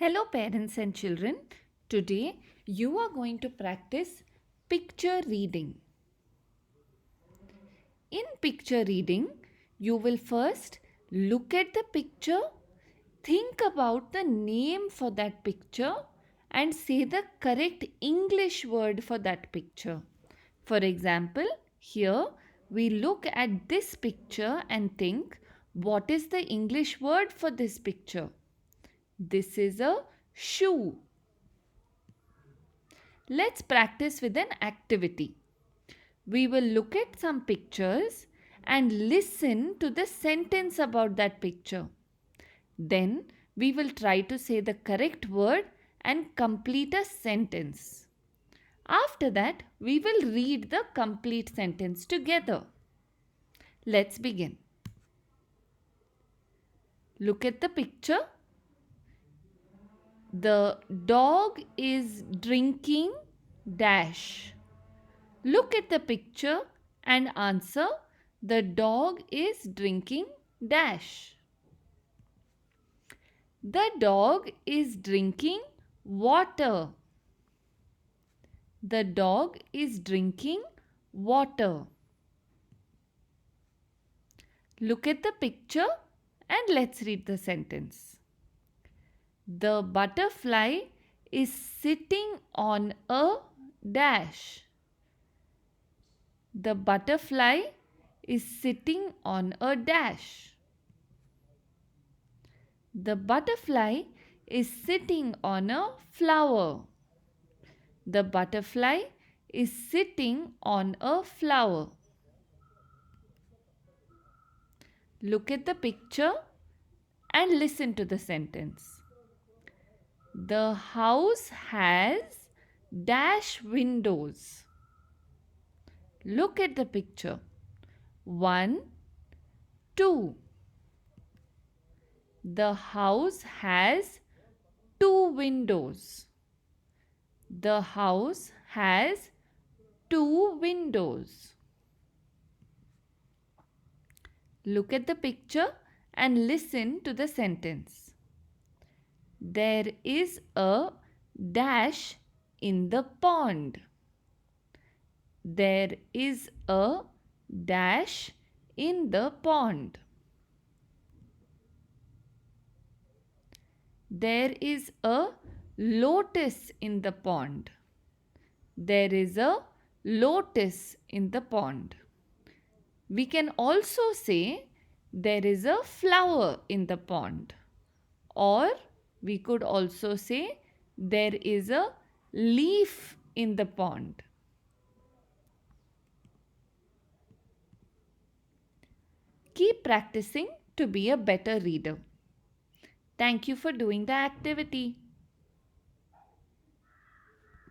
Hello, parents and children. Today you are going to practice picture reading. In picture reading, you will first look at the picture, think about the name for that picture, and say the correct English word for that picture. For example, here we look at this picture and think, what is the English word for this picture? This is a shoe. Let's practice with an activity. We will look at some pictures and listen to the sentence about that picture. Then we will try to say the correct word and complete a sentence. After that, we will read the complete sentence together. Let's begin. Look at the picture. The dog is drinking dash. Look at the picture and answer, the dog is drinking dash. The dog is drinking water. The dog is drinking water. Look at the picture and let's read the sentence. The butterfly is sitting on a dash. The butterfly is sitting on a dash. The butterfly is sitting on a flower. The butterfly is sitting on a flower. Look at the picture and listen to the sentence. The house has dash windows. Look at the picture. 1, 2. The house has 2 windows. The house has 2 windows. Look at the picture and listen to the sentence. There is a dash in the pond. There is a dash in the pond. There is a lotus in the pond. There is a lotus in the pond. We can also say there is a flower in the pond. Or we could also say there is a leaf in the pond. Keep practicing to be a better reader. Thank you for doing the activity.